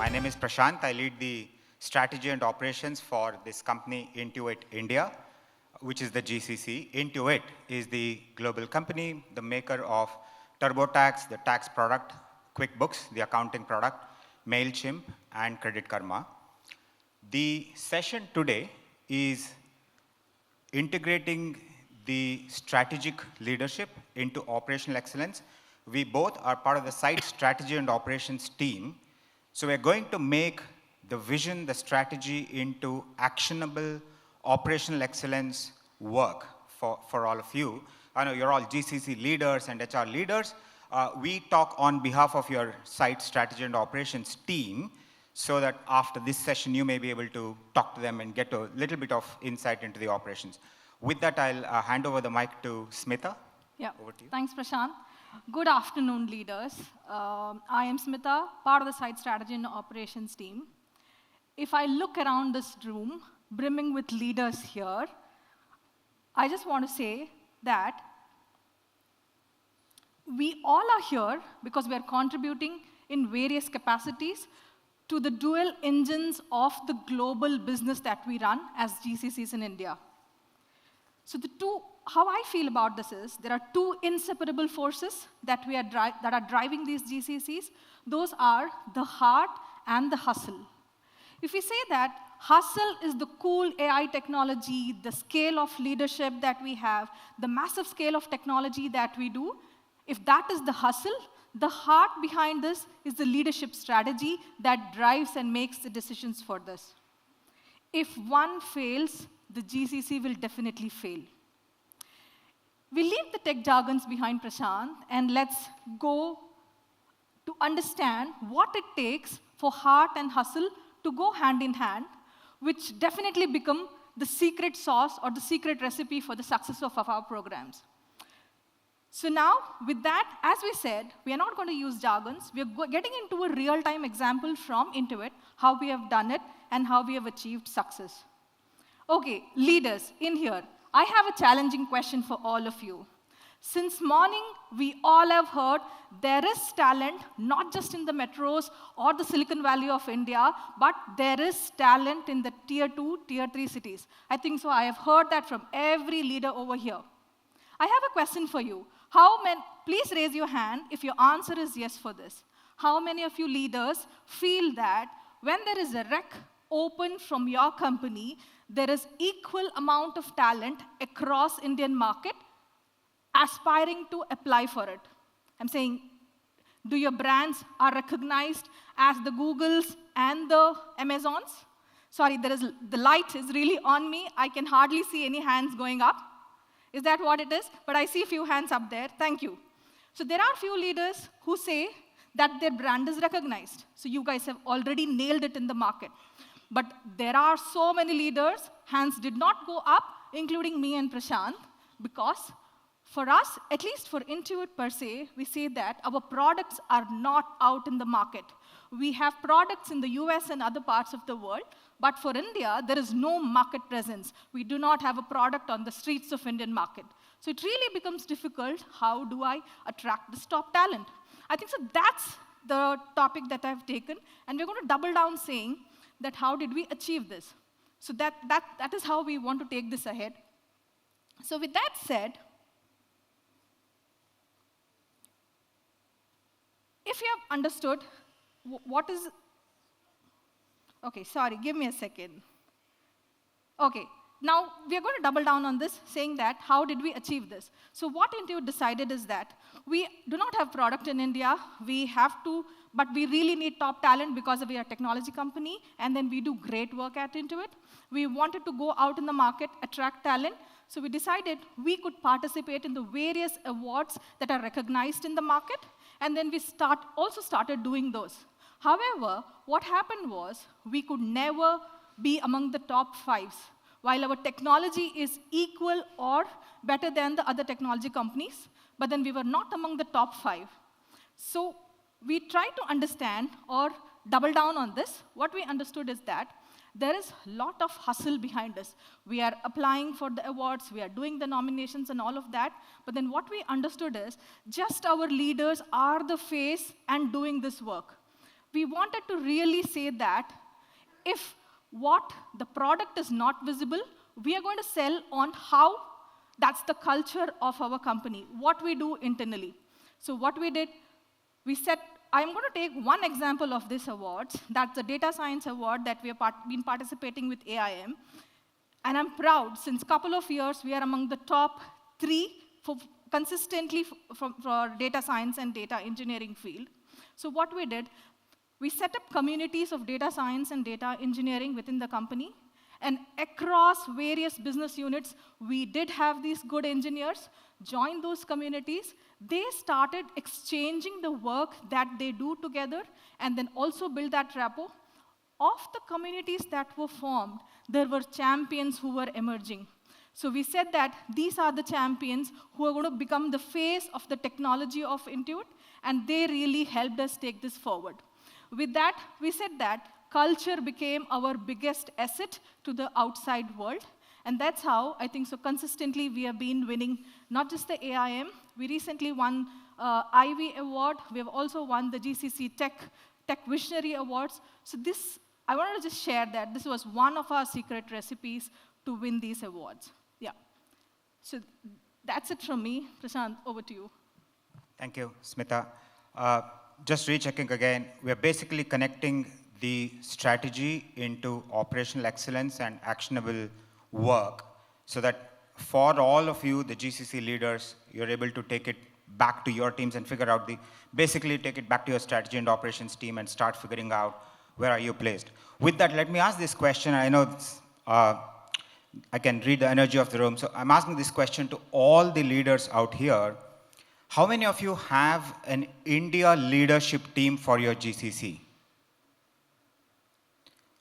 My name is Prashanth. I lead the strategy and operations for this company, Intuit India, which is the GCC. Intuit is the global company, the maker of TurboTax, the tax product, QuickBooks, the accounting product, MailChimp, and Credit Karma. The session today is integrating the strategic leadership into operational excellence. We both are part of the site strategy and operations team. So we're going to make the vision, the strategy into actionable operational excellence work for all of you. I know you're all GCC leaders and HR leaders. We talk on behalf of your site strategy and operations team so that after this session, you may be able to talk to them and get a little bit of insight into the operations. With that, I'll hand over the mic to Smita. Yeah, over to you. Thanks, Prashanth. Good afternoon, leaders. I am Smita, part of the site strategy and operations team. If I look around this room, brimming with leaders here, I just want to say that we all are here because we are contributing in various capacities to the dual engines of the global business that we run as GCCs in India. So how I feel about this is there are two inseparable forces that are driving these GCCs. Those are the heart and the hustle. If we say that hustle is the cool AI technology, the scale of leadership that we have, the massive scale of technology that we do, if that is the hustle, the heart behind this is the leadership strategy that drives and makes the decisions for this. If one fails, the GCC will definitely fail. We leave the tech jargons behind, Prashanth, and let's go to understand what it takes for heart and hustle to go hand in hand, which definitely become the secret sauce or the secret recipe for the success of our programs. So now, with that, as we said, we are not going to use jargons. We are getting into a real-time example from Intuit, how we have done it and how we have achieved success. Okay, leaders, in here, I have a challenging question for all of you. Since morning, we all have heard there is talent, not just in the metros or the Silicon Valley of India, but there is talent in the tier 2, tier 3 cities. I think so. I have heard that from every leader over here. I have a question for you. Please raise your hand if your answer is yes for this. How many of you leaders feel that when there is a rec open from your company, there is equal amount of talent across Indian market aspiring to apply for it? I'm saying, do your brands are recognized as the Googles and the Amazons? Sorry, the light is really on me. I can hardly see any hands going up. Is that what it is? But I see a few hands up there. Thank you. So there are few leaders who say that their brand is recognized. So you guys have already nailed it in the market. But there are so many leaders, hands did not go up, including me and Prashanth, because for us, at least for Intuit per se, we say that our products are not out in the market. We have products in the US and other parts of the world, but for India, there is no market presence. We do not have a product on the streets of Indian market. So it really becomes difficult, how do I attract this top talent? I think so that's the topic that I've taken, and we're going to double down saying that how did we achieve this? So that is how we want to take this ahead. So with that said, if you have understood what is, okay, sorry, give me a second. Okay, now we're going to double down on this, saying that how did we achieve this? So what Intuit decided is that we do not have product in India. We have to, but we really need top talent because we are a technology company, and then we do great work at Intuit. We wanted to go out in the market, attract talent, so we decided we could participate in the various awards that are recognized in the market, and then we also started doing those. However, what happened was we could never be among the top 5s. While our technology is equal or better than the other technology companies, but then we were not among the top 5. So we tried to understand or double down on this. What we understood is that there is a lot of hustle behind us. We are applying for the awards, we are doing the nominations and all of that, but then what we understood is just our leaders are the face and doing this work. We wanted to really say that if what the product is not visible, we are going to sell on how that's the culture of our company, what we do internally. So what we did, we set, I'm going to take one example of this award. That's the Data Science Award that we have been participating with AIM. And I'm proud, since a couple of years, we are among the top 3 consistently for data science and data engineering field. So what we did, we set up communities of data science and data engineering within the company. And across various business units, we did have these good engineers join those communities. They started exchanging the work that they do together and then also build that rapport. Of the communities that were formed, there were champions who were emerging. So we said that these are the champions who are going to become the face of the technology of Intuit, and they really helped us take this forward. With that, we said that culture became our biggest asset to the outside world. And that's how, I think, so consistently we have been winning not just the AIM. We recently won Ivy Award. We have also won the GCC Tech Visionary Awards. So this, I wanted to just share that this was one of our secret recipes to win these awards. Yeah. So that's it from me. Prashanth, over to you. Thank you, Smita. Just rechecking again, we're basically connecting the strategy into operational excellence and actionable work so that for all of you, the GCC leaders, you're able to take it back to your teams and figure out basically take it back to your strategy and operations team and start figuring out where are you placed. With that, let me ask this question. I know I can read the energy of the room. So I'm asking this question to all the leaders out here. How many of you have an India leadership team for your GCC?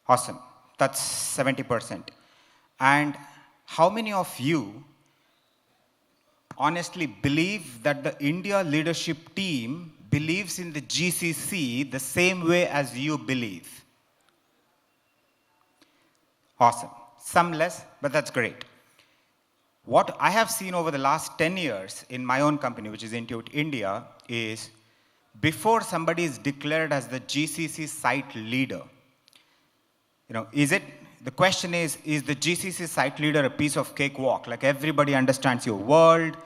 Awesome. That's 70%. And how many of you honestly believe that the India leadership team believes in the GCC the same way as you believe? Awesome. Some less, but that's great. What I have seen over the last 10 years in my own company, which is Intuit India, is before somebody is declared as the GCC site leader, the question is the GCC site leader a piece of cakewalk? Like everybody understands your world,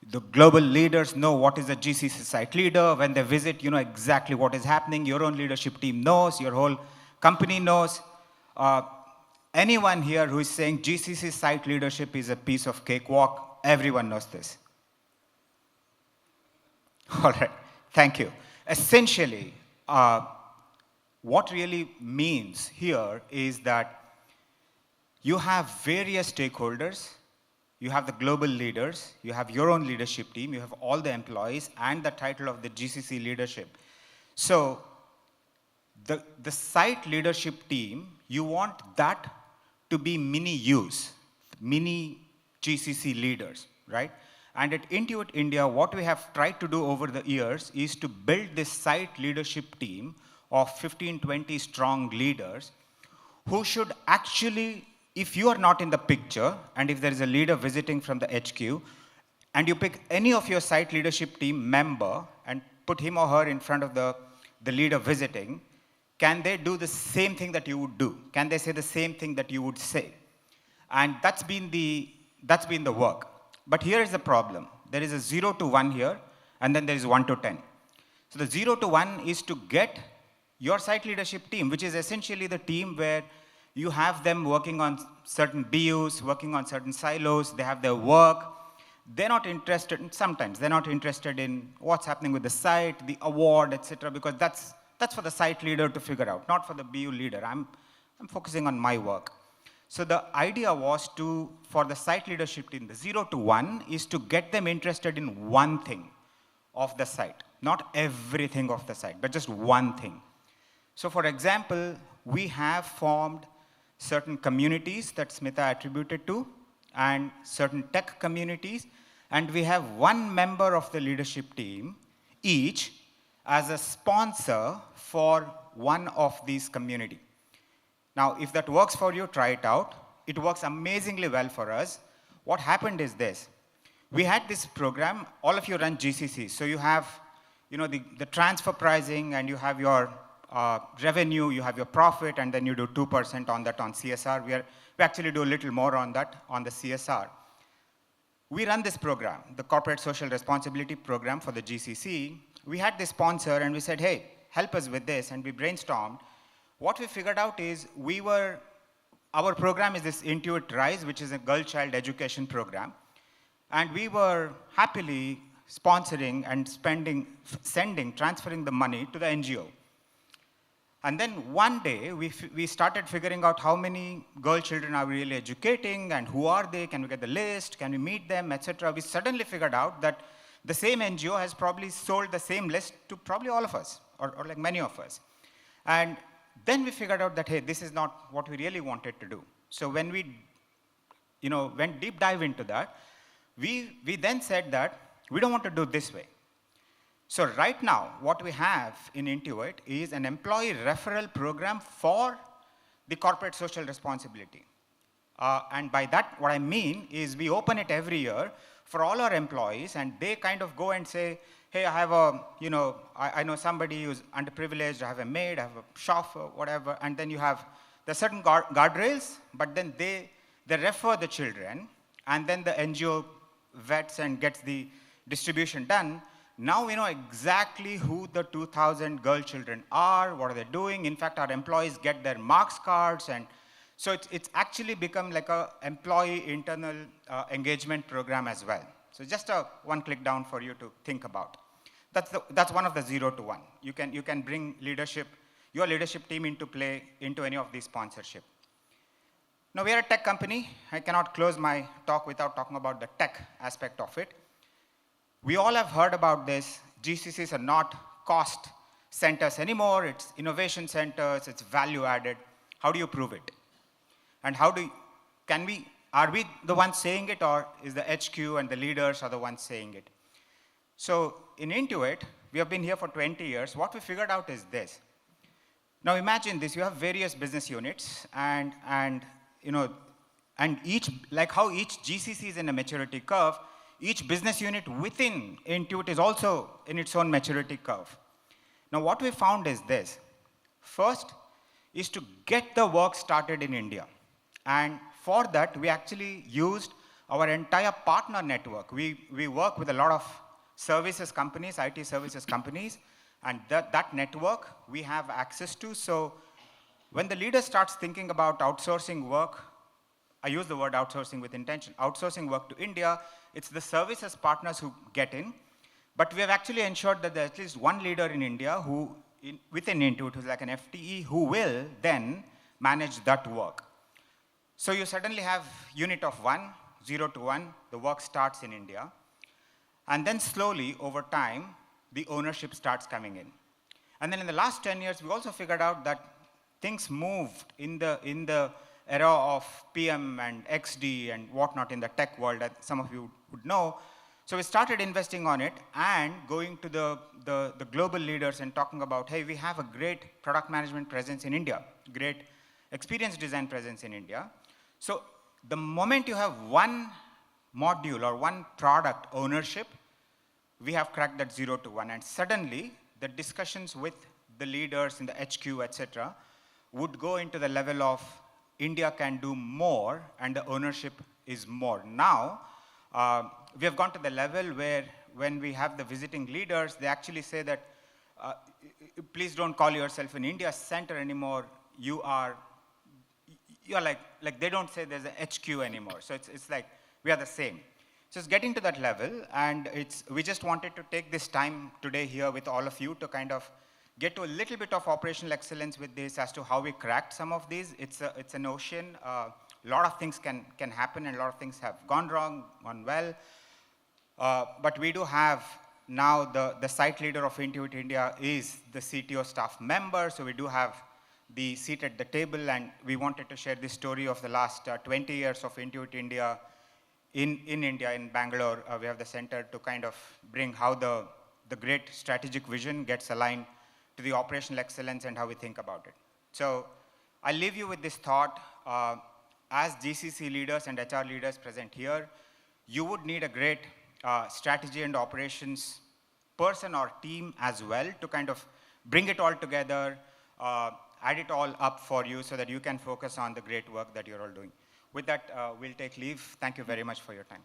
the global leaders know what is a GCC site leader. When they visit, you know exactly what is happening. Your own leadership team knows, your whole company knows. Anyone here who is saying GCC site leadership is a piece of cakewalk, everyone knows this. All right, thank you. Essentially, what really means here is that you have various stakeholders, you have the global leaders, you have your own leadership team, you have all the employees, and the title of the GCC leadership. So the site leadership team, you want that to be mini yous, mini GCC leaders, right? And at Intuit India, what we have tried to do over the years is to build this site leadership team of 15, 20 strong leaders who should actually, if you are not in the picture, and if there is a leader visiting from the HQ, and you pick any of your site leadership team member and put him or her in front of the leader visiting, can they do the same thing that you would do? Can they say the same thing that you would say? And that's been the work. But here is the problem. There is a 0 to 1 here, and then there is 1 to 10. So the 0 to 1 is to get your site leadership team, which is essentially the team where you have them working on certain BUs, working on certain silos, they have their work. They're not interested, sometimes they're not interested in what's happening with the site, the award, etc., because that's for the site leader to figure out, not for the BU leader. I'm focusing on my work. So the idea was for the site leadership team, the 0 to 1 is to get them interested in one thing of the site, not everything of the site, but just one thing. So for example, we have formed certain communities that Smita attributed to, and certain tech communities, and we have one member of the leadership team each as a sponsor for one of these communities. Now, if that works for you, try it out. It works amazingly well for us. What happened is this. We had this program, all of you run GCC, so you have the transfer pricing, and you have your revenue, you have your profit, and then you do 2% on that on CSR. We actually do a little more on that, on the CSR. We run this program, the Corporate Social Responsibility Program for the GCC. We had this sponsor, and we said, hey, help us with this, and we brainstormed. What we figured out is our program is this Intuit Rise, which is a girl-child education program. And we were happily sponsoring and transferring the money to the NGO. And then one day, we started figuring out how many girl children are we really educating, and who are they, can we get the list, can we meet them, etc. We suddenly figured out that the same NGO has probably sold the same list to probably all of us, or like many of us. And then we figured out that, hey, this is not what we really wanted to do. So when we went deep dive into that, we then said that we don't want to do it this way. So right now, what we have in Intuit is an employee referral program for the corporate social responsibility. And by that, what I mean is we open it every year for all our employees, and they kind of go and say, hey, I have I know somebody who's underprivileged, I have a maid, I have a chauffeur, whatever, and then you have the certain guardrails, but then they refer the children, and then the NGO vets and gets the distribution done. Now we know exactly who the 2,000 girl children are, what are they doing. In fact, our employees get their marks cards, and so it's actually become like a employee internal engagement program as well. So just a one click down for you to think about. That's one of the 0 to 1. You can bring your leadership team into play into any of these sponsorship. Now we are a tech company. I cannot close my talk without talking about the tech aspect of it. We all have heard about this. GCCs are not cost centers anymore. It's innovation centers. It's value added. How do you prove it? And are we the ones saying it, or is the HQ and the leaders are the ones saying it? So in Intuit, we have been here for 20 years. What we figured out is this. Now imagine this. You have various business units, and each, like how each GCC is in a maturity curve, each business unit within Intuit is also in its own maturity curve. Now what we found is this. First is to get the work started in India. And for that, we actually used our entire partner network. We work with a lot of services companies, IT services companies, and that network we have access to. So when the leader starts thinking about outsourcing work, I use the word outsourcing with intention, outsourcing work to India, it's the services partners who get in. But we have actually ensured that there's at least one leader in India within Intuit, who's like an FTE, who will then manage that work. So you suddenly have unit of 1, 0 to 1, the work starts in India. And then slowly, over time, the ownership starts coming in. And then in the last 10 years, we also figured out that things moved in the era of PM and XD and whatnot in the tech world that some of you would know. So we started investing on it and going to the global leaders and talking about, hey, we have a great product management presence in India, great experience design presence in India. So the moment you have one module or one product ownership, we have cracked that 0 to 1. And suddenly, the discussions with the leaders in the HQ, etc., would go into the level of India can do more, and the ownership is more. Now, we have gone to the level where when we have the visiting leaders, they actually say that, please don't call yourself an India center anymore. You're like they don't say there's a HQ anymore. So it's like we are the same. So it's getting to that level, and we just wanted to take this time today here with all of you to kind of get to a little bit of operational excellence with this as to how we cracked some of these. It's an ocean. A lot of things can happen, and a lot of things have gone wrong, gone well. But we do have now the site leader of Intuit India is the CTO staff member, so we do have the seat at the table, and we wanted to share this story of the last 20 years of Intuit India in India, in Bangalore. We have the center to kind of bring how the great strategic vision gets aligned to the operational excellence and how we think about it. So I'll leave you with this thought. As GCC leaders and HR leaders present here, you would need a great strategy and operations person or team as well to kind of bring it all together, add it all up for you so that you can focus on the great work that you're all doing. With that, we'll take leave. Thank you very much for your time.